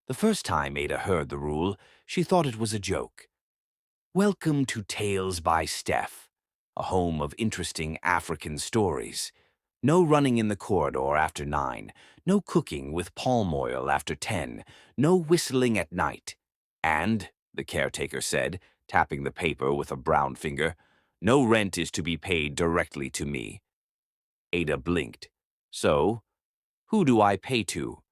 The first time Ada heard the rule, she thought it was a joke. Welcome to Tales by Steph, a home of interesting African stories. No running in the corridor after 9, no cooking with palm oil after 10, no whistling at night. And, the caretaker said, tapping the paper with a brown finger, no rent is to be paid directly to me. Ada blinked. So, who do I pay to?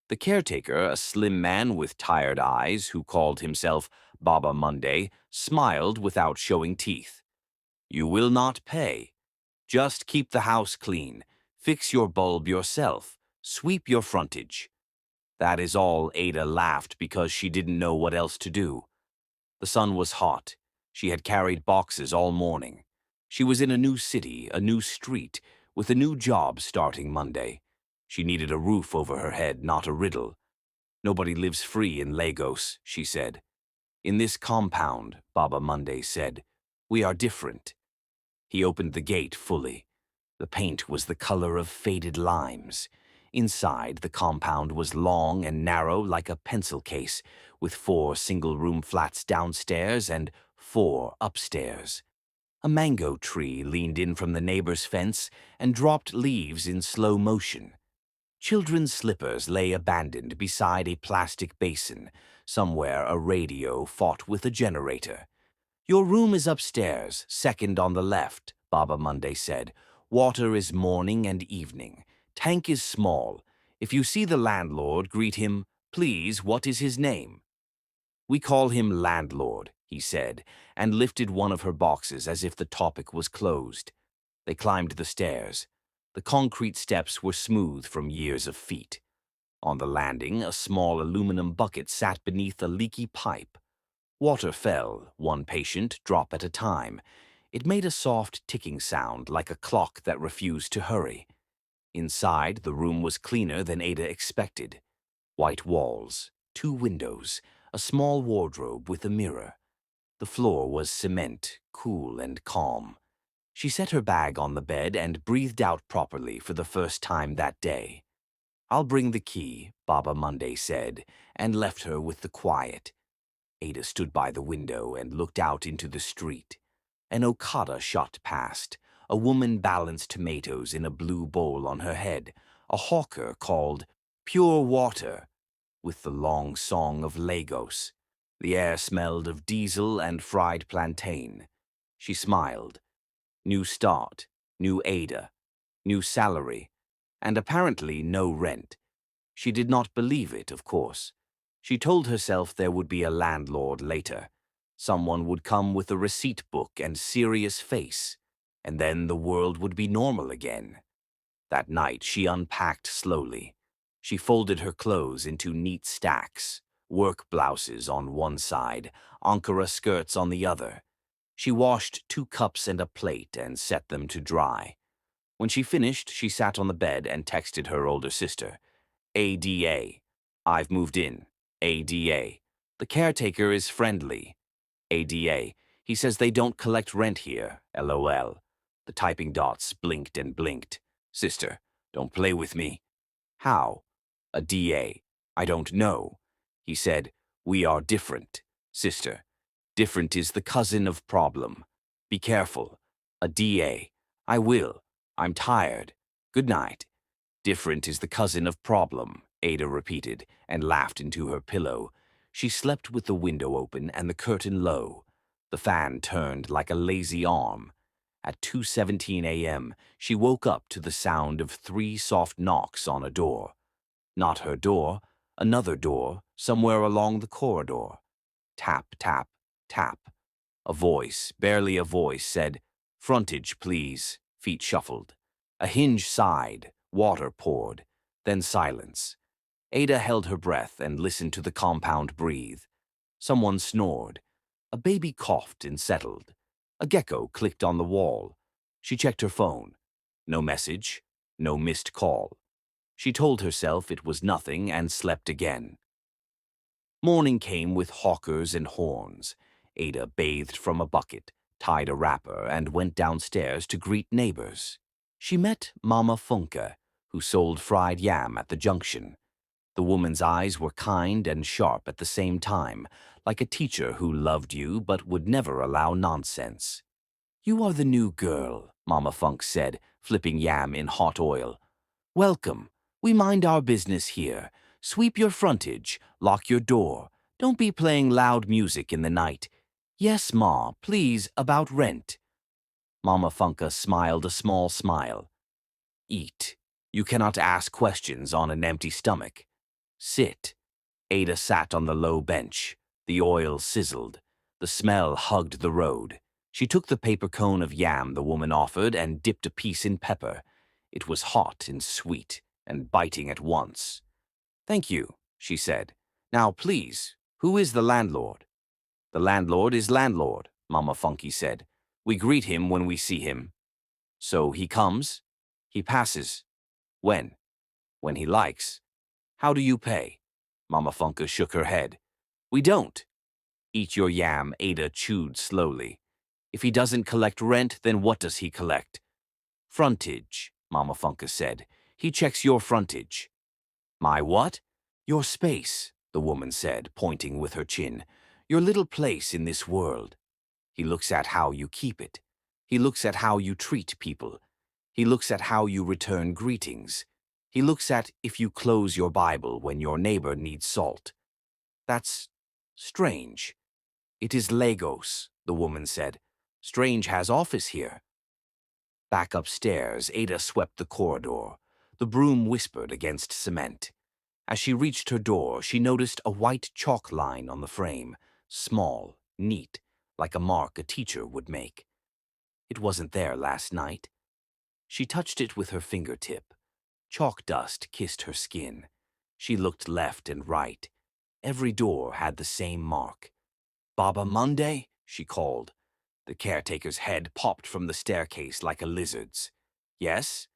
The caretaker, a slim man with tired eyes who called himself Baba Monday, smiled without showing teeth. You will not pay. Just keep the house clean, fix your bulb yourself, sweep your frontage. That is all. Ada laughed because she didn't know what else to do. The sun was hot. She had carried boxes all morning. She was in a new city, a new street, with a new job starting Monday. She needed a roof over her head, not a riddle. Nobody lives free in Lagos, she said. In this compound, Baba Monday said, we are different. He opened the gate fully. The paint was the color of faded limes. Inside, the compound was long and narrow like a pencil case, with 4 single-room flats downstairs and 4 upstairs. A mango tree leaned in from the neighbor's fence and dropped leaves in slow motion. Children's slippers lay abandoned beside a plastic basin. Somewhere a radio fought with a generator. Your room is upstairs, second on the left, Baba Monday said. Water is morning and evening. Tank is small. If you see the landlord, greet him, please, what is his name? We call him Landlord, he said, and lifted one of her boxes as if the topic was closed. They climbed the stairs. The concrete steps were smooth from years of feet. On the landing, a small aluminum bucket sat beneath a leaky pipe. Water fell, one patient drop at a time. It made a soft ticking sound like a clock that refused to hurry. Inside, the room was cleaner than Ada expected. White walls, 2 windows, a small wardrobe with a mirror. The floor was cement, cool and calm. She set her bag on the bed and breathed out properly for the first time that day. I'll bring the key, Baba Monday said, and left her with the quiet. Ada stood by the window and looked out into the street. An Okada shot past. A woman balanced tomatoes in a blue bowl on her head. A hawker called "Pure Water," with the long song of Lagos. The air smelled of diesel and fried plantain. She smiled. New start, new Ada, new salary, and apparently no rent. She did not believe it, of course. She told herself there would be a landlord later. Someone would come with a receipt book and serious face, and then the world would be normal again. That night she unpacked slowly. She folded her clothes into neat stacks, work blouses on one side, Ankara skirts on the other. She washed 2 cups and a plate and set them to dry. When she finished, she sat on the bed and texted her older sister. ADA. I've moved in. ADA. The caretaker is friendly. ADA. He says they don't collect rent here. LOL. The typing dots blinked and blinked. Sister, don't play with me. How? A DA. I don't know. He said, we are different. Sister. Different is the cousin of problem. Be careful. A DA. I will. I'm tired. Good night. Different is the cousin of problem, Ada repeated, and laughed into her pillow. She slept with the window open and the curtain low. The fan turned like a lazy arm. At 2:17 a.m., she woke up to the sound of 3 soft knocks on a door. Not her door, another door, somewhere along the corridor. Tap, tap, tap. A voice, barely a voice, said, frontage, please. Feet shuffled. A hinge sighed, water poured, then silence. Ada held her breath and listened to the compound breathe. Someone snored. A baby coughed and settled. A gecko clicked on the wall. She checked her phone. No message, no missed call. She told herself it was nothing and slept again. Morning came with hawkers and horns. Ada bathed from a bucket, tied a wrapper, and went downstairs to greet neighbors. She met Mama Funke, who sold fried yam at the junction. The woman's eyes were kind and sharp at the same time, like a teacher who loved you but would never allow nonsense. "You are the new girl," Mama Funk said, flipping yam in hot oil. "Welcome. We mind our business here. Sweep your frontage, lock your door. Don't be playing loud music in the night. Yes, Ma, please, about rent." Mama Funka smiled a small smile. "Eat. You cannot ask questions on an empty stomach. Sit." Ada sat on the low bench. The oil sizzled. The smell hugged the road. She took the paper cone of yam the woman offered and dipped a piece in pepper. It was hot and sweet and biting at once. "Thank you," she said. "Now, please, who is the landlord?" "The landlord is landlord," Mama Funky said. "We greet him when we see him." "So he comes?" "He passes." "When?" "When he likes." "How do you pay?" Mama Funka shook her head. "We don't." "Eat your yam," Ada chewed slowly. "If he doesn't collect rent, then what does he collect?" "Frontage," Mama Funka said. "He checks your frontage." "My what?" "Your space," the woman said, pointing with her chin. "Your little place in this world. He looks at how you keep it. He looks at how you treat people. He looks at how you return greetings. He looks at if you close your Bible when your neighbor needs salt. That's strange." "It is Lagos," the woman said. "Strange has office here." Back upstairs, Ada swept the corridor. The broom whispered against cement. As she reached her door, she noticed a white chalk line on the frame, small, neat, like a mark a teacher would make. It wasn't there last night. She touched it with her fingertip. Chalk dust kissed her skin. She looked left and right. Every door had the same mark. "Baba Monday?" she called. The caretaker's head popped from the staircase like a lizard's. "Yes?"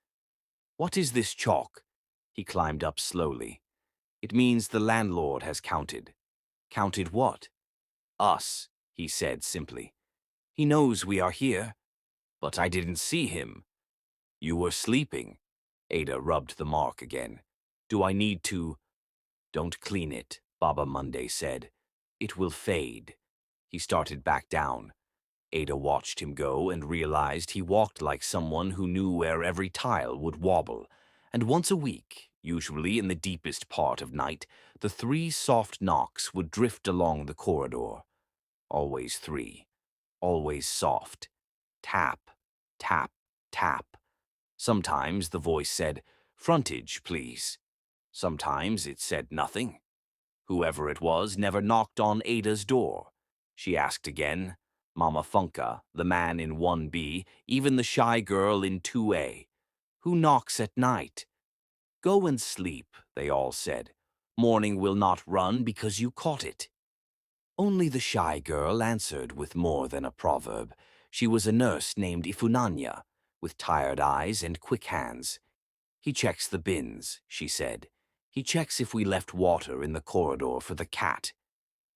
"What is this chalk?" He climbed up slowly. "It means the landlord has counted." "Counted what?" "Us," he said simply. "He knows we are here." "But I didn't see him." "You were sleeping." Ada rubbed the mark again. "Do I need to—" "Don't clean it," Baba Monday said. "It will fade." He started back down. Ada watched him go and realized he walked like someone who knew where every tile would wobble. And once a week, usually in the deepest part of night, the 3 soft knocks would drift along the corridor. Always 3. Always soft. Tap, tap, tap. Sometimes the voice said, "Frontage, please." Sometimes it said nothing. Whoever it was never knocked on Ada's door. She asked again. Mama Funka, the man in 1B, even the shy girl in 2A. "Who knocks at night?" "Go and sleep," they all said. "Morning will not run because you caught it." Only the shy girl answered with more than a proverb. She was a nurse named Ifunanya, with tired eyes and quick hands. "He checks the bins," she said. "He checks if we left water in the corridor for the cat.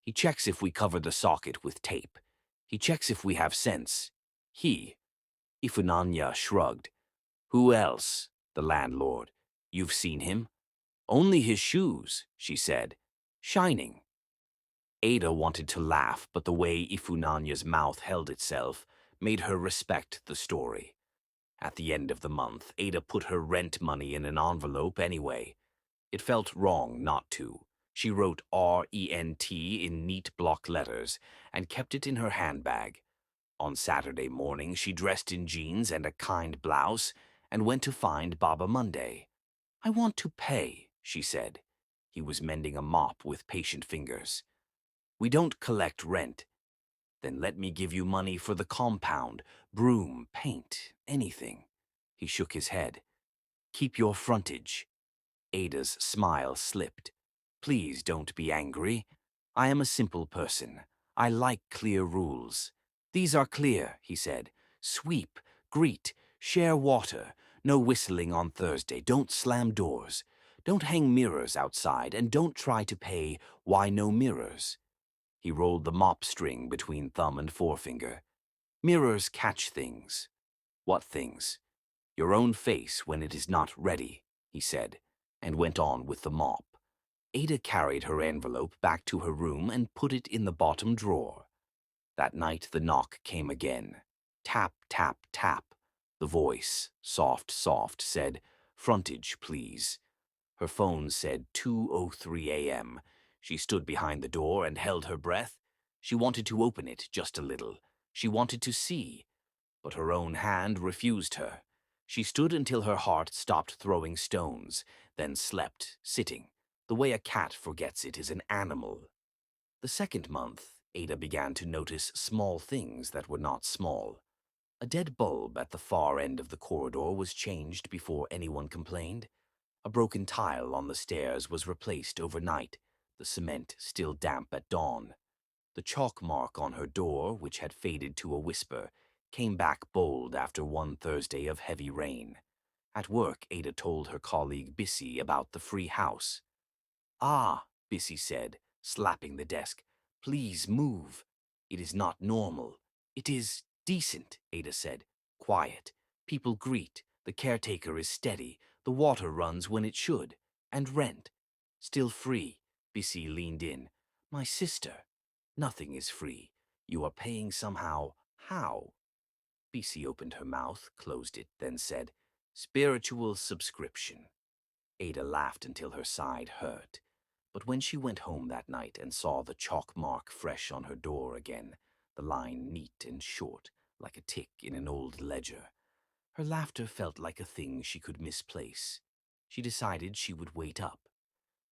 He checks if we covered the socket with tape. He checks if we have sense. He—" Ifunanya shrugged. "Who else?" The landlord. "You've seen him?" "Only his shoes," she said. "Shining." Ada wanted to laugh, but the way Ifunanya's mouth held itself made her respect the story. At the end of the month, Ada put her rent money in an envelope anyway. It felt wrong not to. She wrote RENT in neat block letters and kept it in her handbag. On Saturday morning, she dressed in jeans and a kind blouse and went to find Baba Monday. "I want to pay," she said. He was mending a mop with patient fingers. "We don't collect rent." "Then let me give you money for the compound, broom, paint, anything." He shook his head. "Keep your frontage." Ada's smile slipped. "Please don't be angry. I am a simple person. I like clear rules." "These are clear," he said. "Sweep, greet, share water, no whistling on Thursday, don't slam doors, don't hang mirrors outside, and don't try to pay why no mirrors." He rolled the mop string between thumb and forefinger. "Mirrors catch things." "What things?" "Your own face when it is not ready," he said, and went on with the mop. Ada carried her envelope back to her room and put it in the bottom drawer. That night the knock came again. Tap, tap, tap. The voice, soft, soft, said, "Frontage, please." Her phone said 2:03 a.m. She stood behind the door and held her breath. She wanted to open it just a little. She wanted to see. But her own hand refused her. She stood until her heart stopped throwing stones, then slept, sitting. The way a cat forgets it is an animal. The second month, Ada began to notice small things that were not small. A dead bulb at the far end of the corridor was changed before anyone complained. A broken tile on the stairs was replaced overnight, the cement still damp at dawn. The chalk mark on her door, which had faded to a whisper, came back bold after one Thursday of heavy rain. At work, Ada told her colleague Bissy about the free house. "Ah," Bissy said, slapping the desk, "please move. It is not normal. It is decent," Ada said. "Quiet. People greet. The caretaker is steady. The water runs when it should. And rent. Still free." Bissy leaned in. "My sister. Nothing is free. You are paying somehow. How?" Bissy opened her mouth, closed it, then said, "Spiritual subscription." Ada laughed until her side hurt. But when she went home that night and saw the chalk mark fresh on her door again, the line neat and short, like a tick in an old ledger, her laughter felt like a thing she could misplace. She decided she would wait up.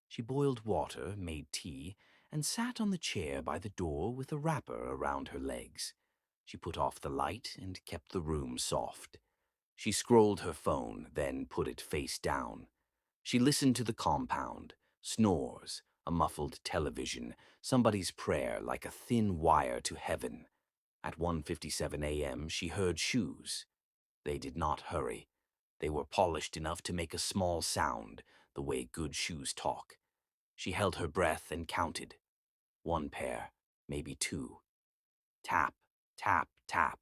She boiled water, made tea, and sat on the chair by the door with a wrapper around her legs. She put off the light and kept the room soft. She scrolled her phone, then put it face down. She listened to the compound, snores, a muffled television, somebody's prayer like a thin wire to heaven. At 1:57 a.m. she heard shoes. They did not hurry. They were polished enough to make a small sound, the way good shoes talk. She held her breath and counted. One pair, maybe two. Tap, tap, tap.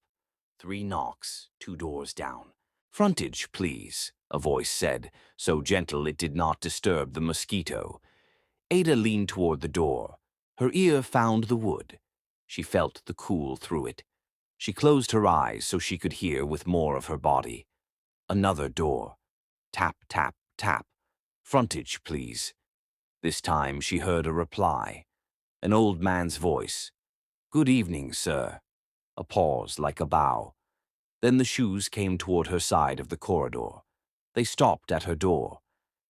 3 knocks, 2 doors down. "Frontage, please," a voice said, so gentle it did not disturb the mosquito. Ada leaned toward the door. Her ear found the wood. She felt the cool through it. She closed her eyes so she could hear with more of her body. Another door. Tap, tap, tap. "Frontage, please." This time she heard a reply. An old man's voice. "Good evening, sir." A pause like a bow. Then the shoes came toward her side of the corridor. They stopped at her door.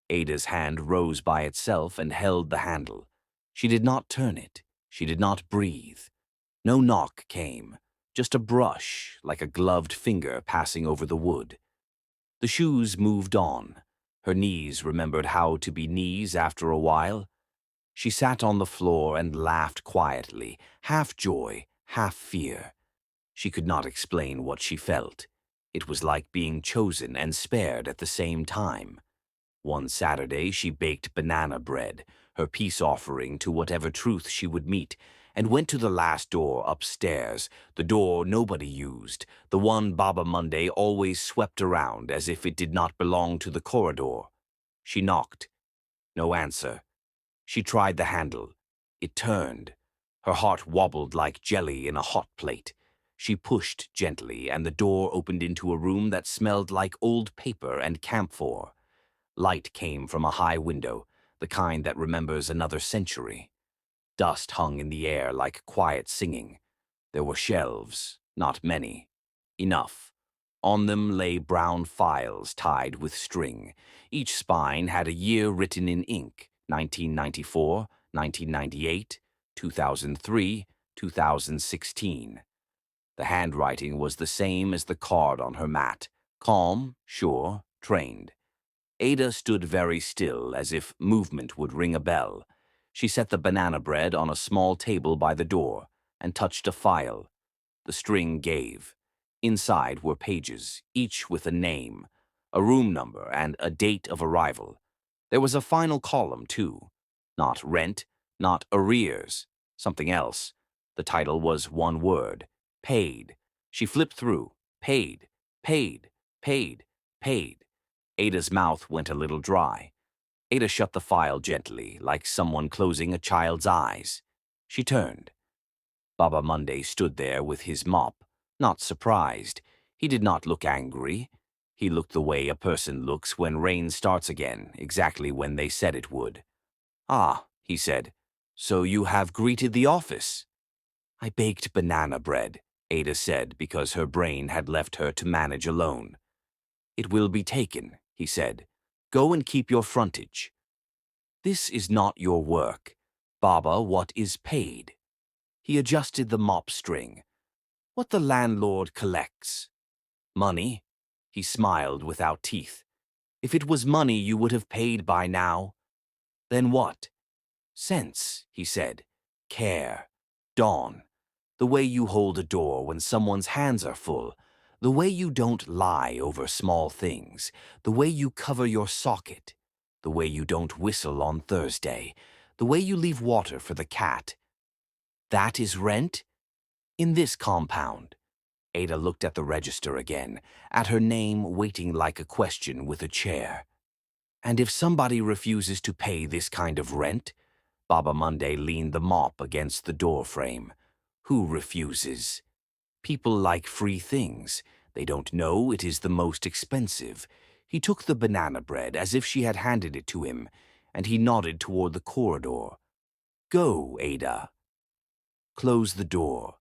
Ada's hand rose by itself and held the handle. She did not turn it. She did not breathe. No knock came, just a brush, like a gloved finger passing over the wood. The shoes moved on. Her knees remembered how to be knees after a while. She sat on the floor and laughed quietly, half joy, half fear. She could not explain what she felt. It was like being chosen and spared at the same time. One Saturday she baked banana bread, her peace offering to whatever truth she would meet, and went to the last door upstairs, the door nobody used, the one Baba Monday always swept around as if it did not belong to the corridor. She knocked. No answer. She tried the handle. It turned. Her heart wobbled like jelly in a hot plate. She pushed gently, and the door opened into a room that smelled like old paper and camphor. Light came from a high window, the kind that remembers another century. Dust hung in the air like quiet singing. There were shelves, not many. Enough. On them lay brown files tied with string. Each spine had a year written in ink, 1994, 1998, 2003, 2016. The handwriting was the same as the card on her mat. Calm, sure, trained. Ada stood very still, as if movement would ring a bell. She set the banana bread on a small table by the door and touched a file. The string gave. Inside were pages, each with a name, a room number, and a date of arrival. There was a final column, too. Not rent, not arrears, something else. The title was one word. Paid. She flipped through. Paid. Paid. Paid. Paid. Ada's mouth went a little dry. Ada shut the file gently, like someone closing a child's eyes. She turned. Baba Monday stood there with his mop, not surprised. He did not look angry. He looked the way a person looks when rain starts again, exactly when they said it would. "Ah," he said, "so you have greeted the office." "I baked banana bread," Ada said, because her brain had left her to manage alone. "It will be taken," he said. "Go and keep your frontage." "This is not your work. Baba, what is paid?" He adjusted the mop string. "What the landlord collects." "Money?" He smiled without teeth. "If it was money, you would have paid by now." "Then what?" "Sense," he said. "Care. Dawn. The way you hold a door when someone's hands are full. The way you don't lie over small things. The way you cover your socket. The way you don't whistle on Thursday. The way you leave water for the cat. That is rent? In this compound." Ada looked at the register again, at her name waiting like a question with a chair. "And if somebody refuses to pay this kind of rent?" Baba Monday leaned the mop against the door frame. "Who refuses? People like free things. They don't know it is the most expensive." He took the banana bread as if she had handed it to him, and he nodded toward the corridor. "Go, Ada. Close the door.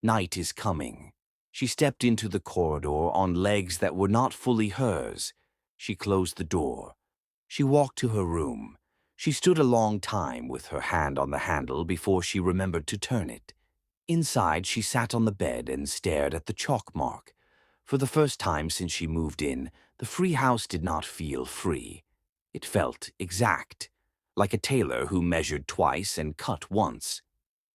Night is coming." She stepped into the corridor on legs that were not fully hers. She closed the door. She walked to her room. She stood a long time with her hand on the handle before she remembered to turn it. Inside, she sat on the bed and stared at the chalk mark. For the first time since she moved in, the free house did not feel free. It felt exact, like a tailor who measured twice and cut once.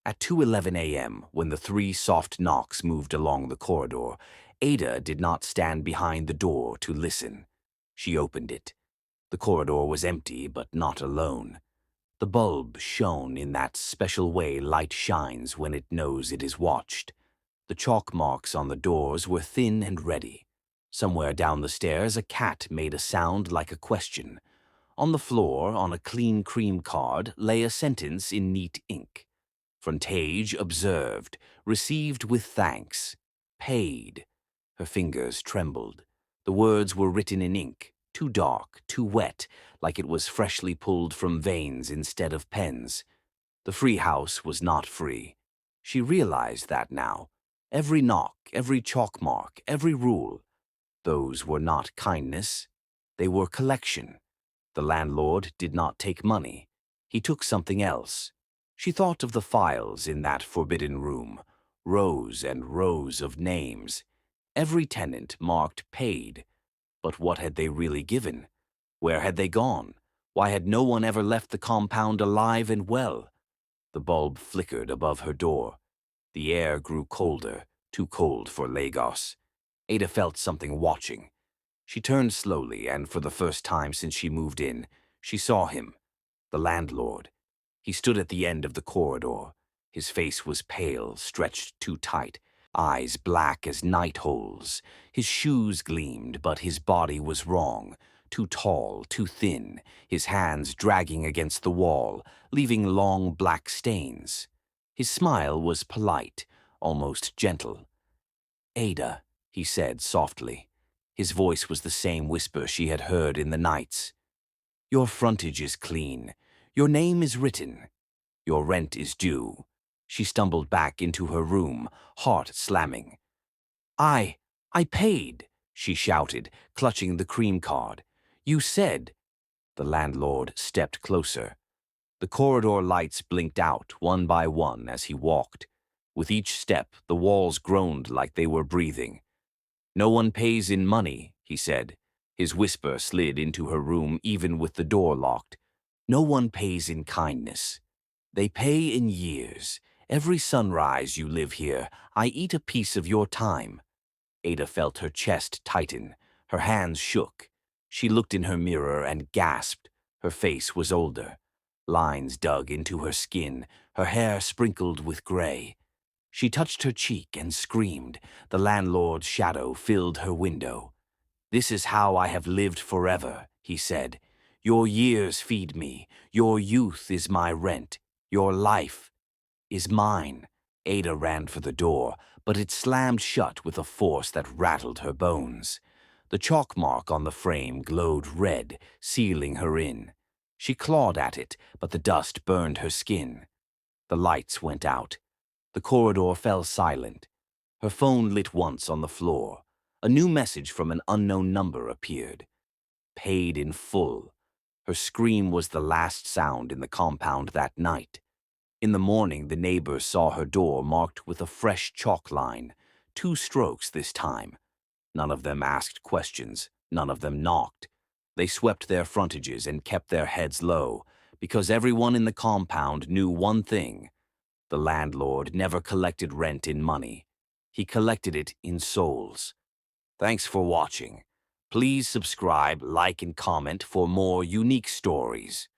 At 2:11 a.m., when the three soft knocks moved along the corridor, Ada did not stand behind the door to listen. She opened it. The corridor was empty, but not alone. The bulb shone in that special way light shines when it knows it is watched. The chalk marks on the doors were thin and ready. Somewhere down the stairs, a cat made a sound like a question. On the floor, on a clean cream card, lay a sentence in neat ink. Frontage observed, received with thanks, paid. Her fingers trembled. The words were written in ink, too dark, too wet, like it was freshly pulled from veins instead of pens. The free house was not free. She realized that now. Every knock, every chalk mark, every rule. Those were not kindness. They were collection. The landlord did not take money. He took something else. She thought of the files in that forbidden room, rows and rows of names. Every tenant marked paid. But what had they really given? Where had they gone? Why had no one ever left the compound alive and well? The bulb flickered above her door. The air grew colder, too cold for Lagos. Ada felt something watching. She turned slowly, and for the first time since she moved in, she saw him, the landlord. He stood at the end of the corridor. His face was pale, stretched too tight, eyes black as night holes. His shoes gleamed, but his body was wrong, too tall, too thin, his hands dragging against the wall, leaving long black stains. His smile was polite, almost gentle. "Ada," he said softly. His voice was the same whisper she had heard in the nights. "Your frontage is clean. Your name is written. Your rent is due." She stumbled back into her room, heart slamming. I paid," she shouted, clutching the cream card. "You said—" The landlord stepped closer. The corridor lights blinked out one by one as he walked. With each step, the walls groaned like they were breathing. "No one pays in money," he said. His whisper slid into her room even with the door locked. "No one pays in kindness. They pay in years. Every sunrise you live here, I eat a piece of your time." Ada felt her chest tighten. Her hands shook. She looked in her mirror and gasped. Her face was older. Lines dug into her skin, her hair sprinkled with gray. She touched her cheek and screamed. The landlord's shadow filled her window. "This is how I have lived forever," he said. Your years feed me. Your youth is my rent. Your life is mine. Ada ran for the door, but it slammed shut with a force that rattled her bones. The chalk mark on the frame glowed red, sealing her in. She clawed at it, but the dust burned her skin. The lights went out. The corridor fell silent. Her phone lit once on the floor. A new message from an unknown number appeared. Paid in full. Her scream was the last sound in the compound that night. In the morning, the neighbors saw her door marked with a fresh chalk line. 2 strokes this time. None of them asked questions. None of them knocked. They swept their frontages and kept their heads low, because everyone in the compound knew one thing. The landlord never collected rent in money. He collected it in souls. Thanks for watching. Please subscribe, like, and comment for more unique stories.